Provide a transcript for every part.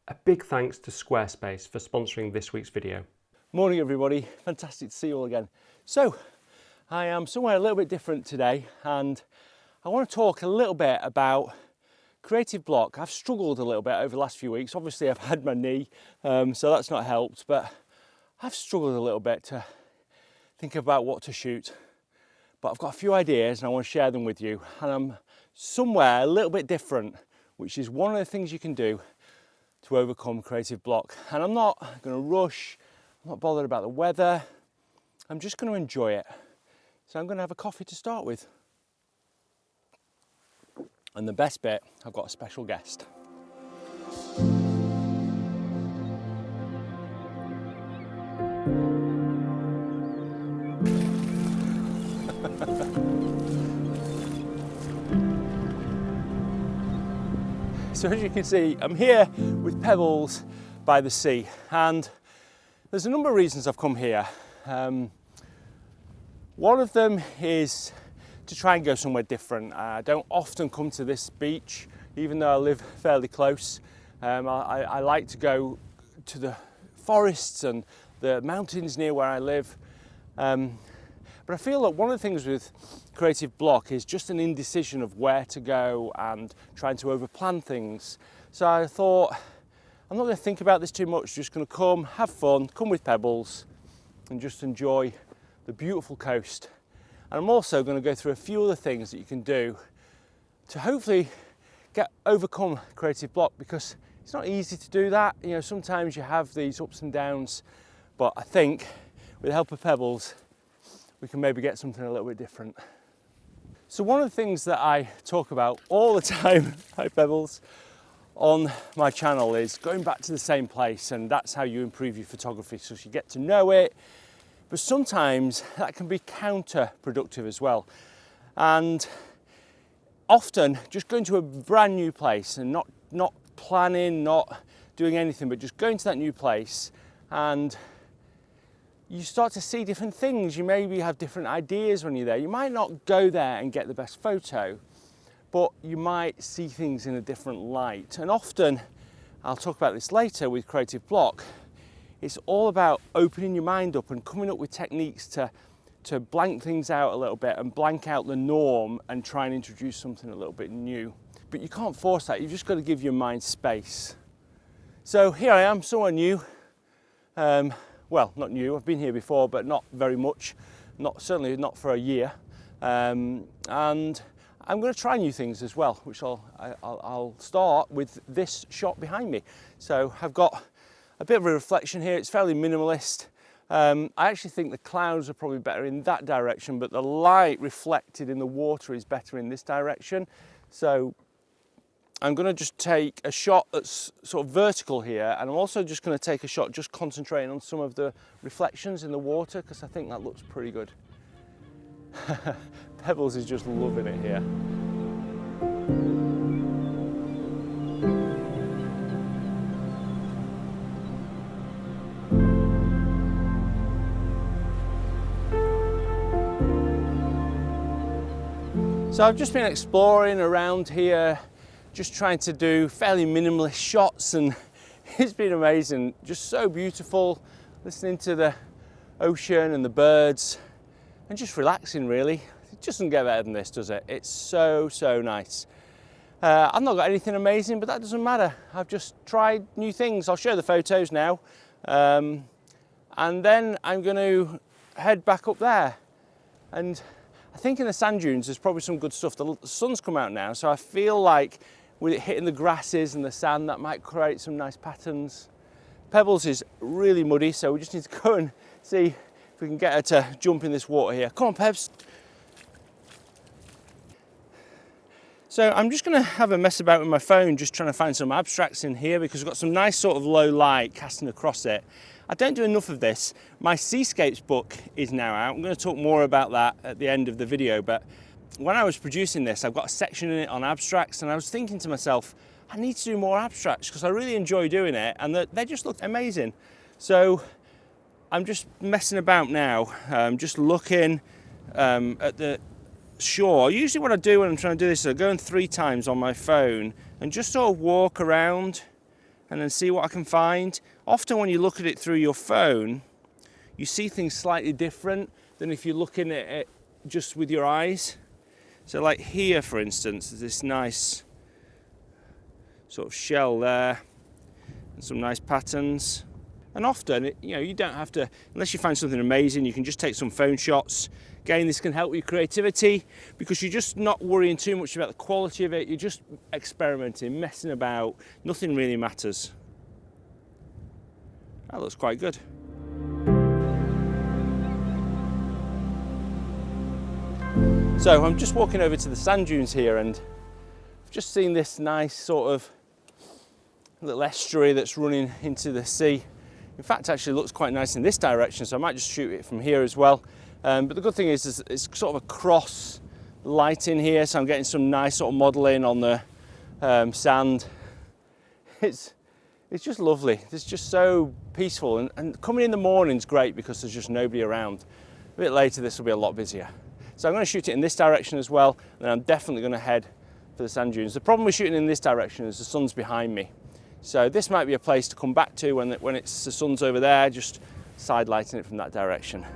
A big thanks to Squarespace for sponsoring this week's video. Morning everybody, fantastic to see you all again. So, I am somewhere a little bit different today and I want to talk a little bit about creative block. I've struggled a little bit over the last few weeks. Obviously I've had my knee, so that's not helped, but I've struggled a little bit to think about what to shoot. But I've got a few ideas and I want to share them with you. And I'm somewhere a little bit different, which is one of the things you can do to overcome creative block. And I'm not going to rush, I'm not bothered about the weather, I'm just going to enjoy it. So I'm going to have a coffee to start with. And the best bit, I've got a special guest. So as you can see, I'm here with Pebbles by the sea, and there's a number of reasons I've come here. One of them is to try and go somewhere different. I don't often come to this beach, even though I live fairly close. I like to go to the forests and the mountains near where I live. But I feel that one of the things with creative block is just an indecision of where to go and trying to overplan things. So I thought, I'm not going to think about this too much, just going to come, have fun, come with Pebbles and just enjoy the beautiful coast. And I'm also going to go through a few other things that you can do to hopefully overcome creative block, because it's not easy to do that. You know, sometimes you have these ups and downs, but I think with the help of Pebbles, we can maybe get something a little bit different. So one of the things that I talk about all the time, hi Pebbles, on my channel is going back to the same place, and that's how you improve your photography, so you get to know it. But sometimes that can be counterproductive as well. And often just going to a brand new place and not planning, not doing anything, but just going to that new place, and you start to see different things. You maybe have different ideas when you're there. You might not go there and get the best photo, but you might see things in a different light. And often, I'll talk about this later with creative block, it's all about opening your mind up and coming up with techniques to blank things out a little bit and blank out the norm and try and introduce something a little bit new. But you can't force that, you've just got to give your mind space. So here I am, somewhere new. Well, not new, I've been here before, but not very much, certainly not for a year. And I'm going to try new things as well, which I'll start with this shot behind me. So I've got a bit of a reflection here, it's fairly minimalist. I actually think the clouds are probably better in that direction, but the light reflected in the water is better in this direction. So I'm going to just take a shot that's sort of vertical here, and I'm also just going to take a shot just concentrating on some of the reflections in the water, because I think that looks pretty good. Pebbles is just loving it here. So I've just been exploring around here, just trying to do fairly minimalist shots, and it's been amazing, just so beautiful, listening to the ocean and the birds and just relaxing really. It doesn't get better than this, does it? It's so nice. I've not got anything amazing, but that doesn't matter. I've just tried new things. I'll show the photos now, and then I'm going to head back up there. And I think in the sand dunes there's probably some good stuff. The sun's come out now, so I feel like with it hitting the grasses and the sand, that might create some nice patterns. Pebbles is really muddy, so we just need to go and see if we can get her to jump in this water here. Come on, Pebs. So I'm just going to have a mess about with my phone, just trying to find some abstracts in here, because we've got some nice sort of low light casting across it. I don't do enough of this. My Seascapes book is now out. I'm going to talk more about that at the end of the video, but when I was producing this, I've got a section in it on abstracts, and I was thinking to myself, I need to do more abstracts because I really enjoy doing it, and they just look amazing. So I'm just messing about now, just looking at the shore. Usually what I do when I'm trying to do this is I go in 3 times on my phone and just sort of walk around and then see what I can find. Often when you look at it through your phone, you see things slightly different than if you're looking at it just with your eyes. So like here, for instance, there's this nice sort of shell there and some nice patterns. And often, you don't have to, unless you find something amazing, you can just take some phone shots. Again, this can help with creativity because you're just not worrying too much about the quality of it. You're just experimenting, messing about. Nothing really matters. That looks quite good. So I'm just walking over to the sand dunes here, and I've just seen this nice sort of little estuary that's running into the sea. In fact, actually looks quite nice in this direction, so I might just shoot it from here as well. But the good thing is it's sort of a cross lighting here, so I'm getting some nice sort of modelling on the sand. It's just lovely. It's just so peaceful, and coming in the morning's great because there's just nobody around. A bit later this will be a lot busier. So I'm going to shoot it in this direction as well, and I'm definitely going to head for the sand dunes. The problem with shooting in this direction is the sun's behind me. So this might be a place to come back to when the sun's over there, just side lighting it from that direction.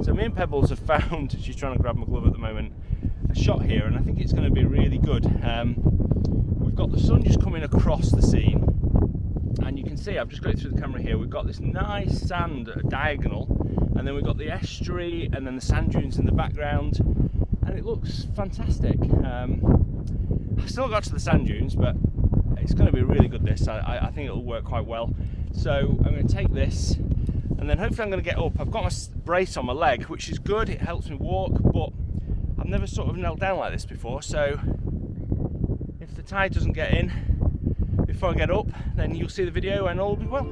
So me and Pebbles have found, she's trying to grab my glove at the moment, a shot here, and I think it's going to be really good. We've got the sun just coming across the scene, and you can see, I've just got it through the camera here, we've got this nice sand at a diagonal, and then we've got the estuary and then the sand dunes in the background, and it looks fantastic. I've still got to the sand dunes, but it's going to be really good this. I think it'll work quite well. So I'm going to take this, and then hopefully I'm going to get up. I've got my brace on my leg, which is good, it helps me walk, but I've never sort of knelt down like this before, so if the tide doesn't get in before I get up, then you'll see the video and all will be well.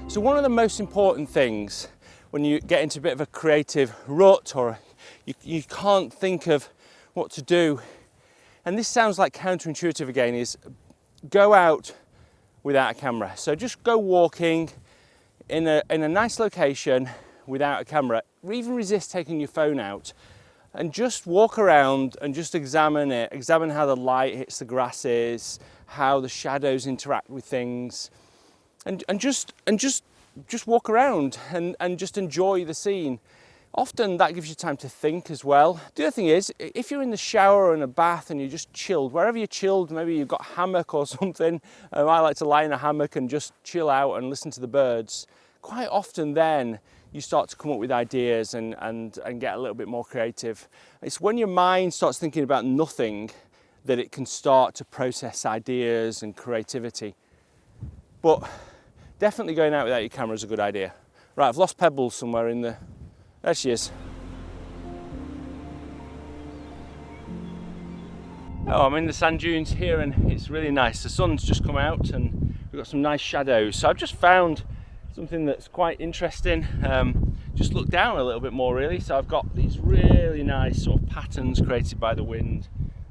So one of the most important things when you get into a bit of a creative rut, or you can't think of what to do, and this sounds like counterintuitive again, is go out without a camera. So just go walking in a nice location without a camera. Even resist taking your phone out and just walk around and just examine it. Examine how the light hits the grasses, how the shadows interact with things. And just walk around and just enjoy the scene. Often that gives you time to think as well. The other thing is, if you're in the shower or in a bath and you're just chilled, wherever you're chilled, maybe you've got a hammock or something. I like to lie in a hammock and just chill out and listen to the birds. Quite often then you start to come up with ideas and get a little bit more creative. It's when your mind starts thinking about nothing that it can start to process ideas and creativity. But definitely going out without your camera is a good idea. Right, I've lost Pebbles somewhere in the... There she is. Oh, I'm in the sand dunes here and it's really nice. The sun's just come out and we've got some nice shadows. So I've just found something that's quite interesting. Just look down a little bit more really. So I've got these really nice sort of patterns created by the wind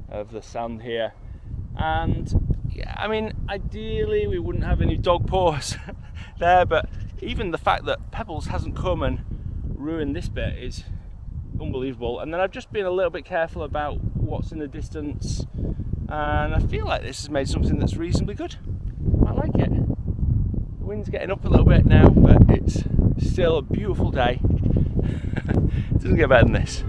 of the sand here. And yeah, I mean, ideally we wouldn't have any dog paws there, but even the fact that Pebbles hasn't come and ruined this bit is unbelievable. And then I've just been a little bit careful about what's in the distance, and I feel like this has made something that's reasonably good. I like it. The wind's getting up a little bit now, but it's still a beautiful day. It doesn't get better than this.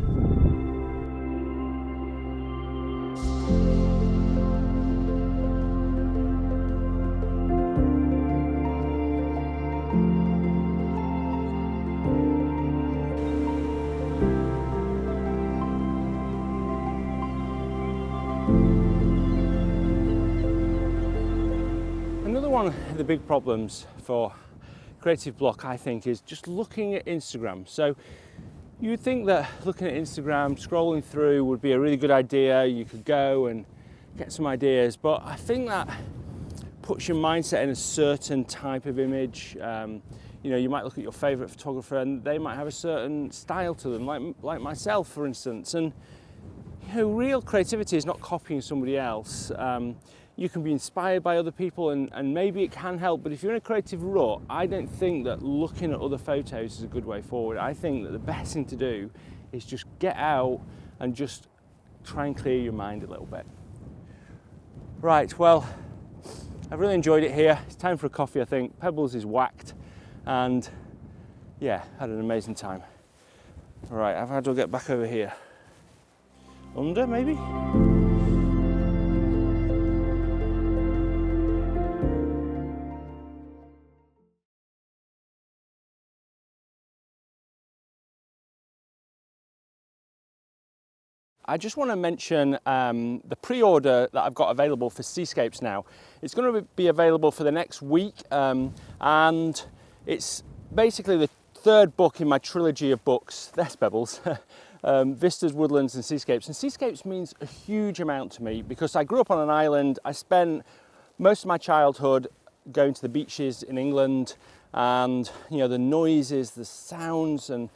One of the big problems for creative block, I think, is just looking at Instagram. So You'd think that looking at Instagram, scrolling through would be a really good idea. You could go and get some ideas, but I think that puts your mindset in a certain type of image. You know, you might look at your favourite photographer and they might have a certain style to them, like myself, for instance. And you know, real creativity is not copying somebody else. You can be inspired by other people and maybe it can help, but if you're in a creative rut, I don't think that looking at other photos is a good way forward. I think that the best thing to do is just get out and just try and clear your mind a little bit. Right, well, I've really enjoyed it here. It's time for a coffee, I think. Pebbles is whacked and yeah, had an amazing time. All right, how do I get back over here? Under, maybe? I just want to mention the pre-order that I've got available for Seascapes now. It's going to be available for the next week, and it's basically the third book in my trilogy of books. There's Pebbles. Vistas, Woodlands and Seascapes. And Seascapes means a huge amount to me because I grew up on an island. I spent most of my childhood going to the beaches in England, and you know, the noises, the sounds, and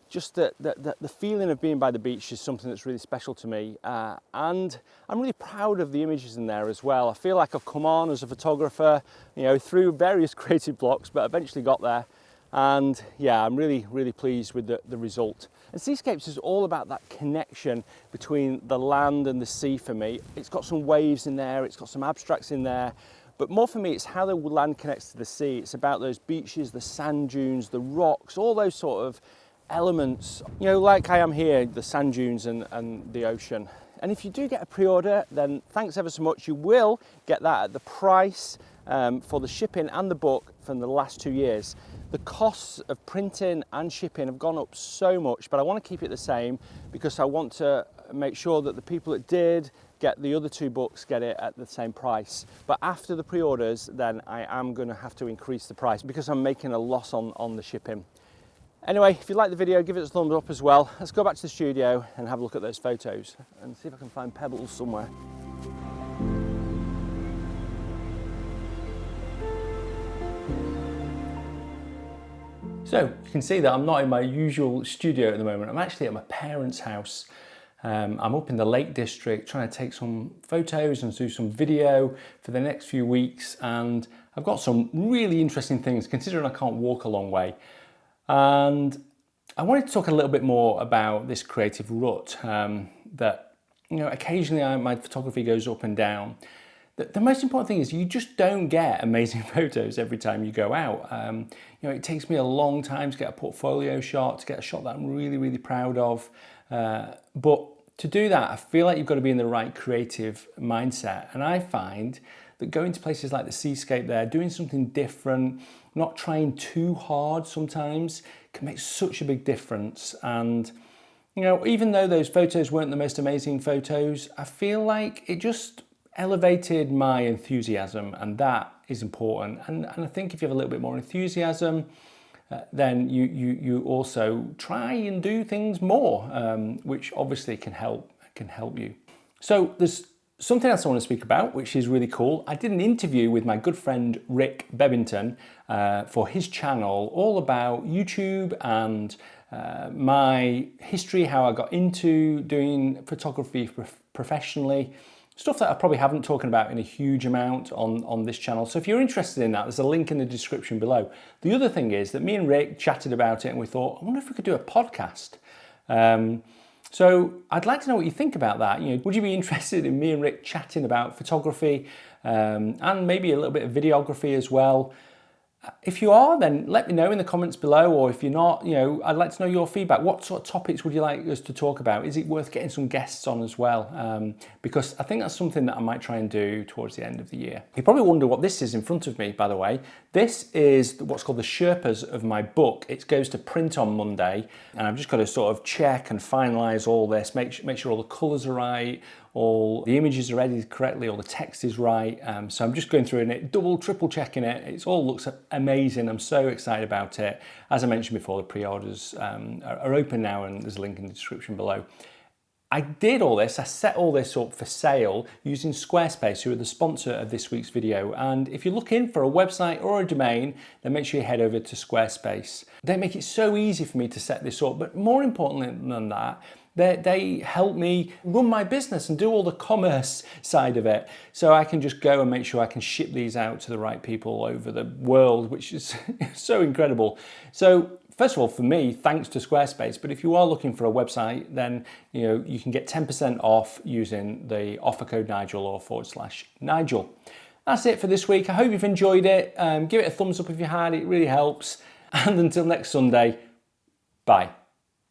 just the feeling of being by the beach is something that's really special to me. And I'm really proud of the images in there as well. I feel like I've come on as a photographer, you know, through various creative blocks, but eventually got there. And yeah, I'm really, really pleased with the result. And Seascapes is all about that connection between the land and the sea for me. It's got some waves in there, it's got some abstracts in there, but more for me, it's how the land connects to the sea. It's about those beaches, the sand dunes, the rocks, all those sort of elements, you know, like I am here, the sand dunes and the ocean. And if you do get a pre-order, then thanks ever so much. You will get that at the price for the shipping and the book from the last 2 years. The costs of printing and shipping have gone up so much, but I want to keep it the same because I want to make sure that the people that did get the other 2 books get it at the same price. But after the pre-orders, then I am going to have to increase the price because I'm making a loss on the shipping. Anyway, if you like the video, give it a thumbs up as well. Let's go back to the studio and have a look at those photos and see if I can find Pebbles somewhere. So you can see that I'm not in my usual studio at the moment. I'm actually at my parents' house. I'm up in the Lake District trying to take some photos and do some video for the next few weeks. And I've got some really interesting things considering I can't walk a long way. And I wanted to talk a little bit more about this creative rut that, you know, occasionally my photography goes up and down. The most important thing is you just don't get amazing photos every time you go out. You know, it takes me a long time to get a portfolio shot, to get a shot that I'm really, really proud of. But to do that, I feel like you've got to be in the right creative mindset. And I find that going to places like the Seascape there, doing something different, not trying too hard sometimes, can make such a big difference. And, you know, even though those photos weren't the most amazing photos, I feel like it just elevated my enthusiasm, and that is important. And I think if you have a little bit more enthusiasm, then you also try and do things more, which obviously can help you. So there's something else I want to speak about, which is really cool. I did an interview with my good friend Rick Bebbington for his channel, all about YouTube and my history, how I got into doing photography professionally. Stuff that I probably haven't talked about in a huge amount on this channel. So if you're interested in that, there's a link in the description below. The other thing is that me and Rick chatted about it and we thought, I wonder if we could do a podcast. So I'd like to know what you think about that. You know, would you be interested in me and Rick chatting about photography and maybe a little bit of videography as well? If you are, then let me know in the comments below, or if you're not, you know, I'd like to know your feedback. What sort of topics would you like us to talk about? Is it worth getting some guests on as well? Because I think that's something that I might try and do towards the end of the year. You probably wonder what this is in front of me, by the way. This is what's called the Sherpas of my book. It goes to print on Monday, and I've just got to sort of check and finalise all this, make sure all the colours are right, all the images are edited correctly, all the text is right. So I'm just going through it, double, triple checking it. It all looks amazing. I'm so excited about it. As I mentioned before, the pre-orders are open now, and there's a link in the description below. I did all this, I set all this up for sale using Squarespace, who are the sponsor of this week's video. And if you're looking for a website or a domain, then make sure you head over to Squarespace. They make it so easy for me to set this up, but more importantly than that, they help me run my business and do all the commerce side of it. So I can just go and make sure I can ship these out to the right people all over the world, which is so incredible. So first of all, for me, thanks to Squarespace, but if you are looking for a website, then you can get 10% off using the offer code Nigel or /Nigel. That's it for this week. I hope you've enjoyed it. Give it a thumbs up if you had, it really helps. And until next Sunday, bye.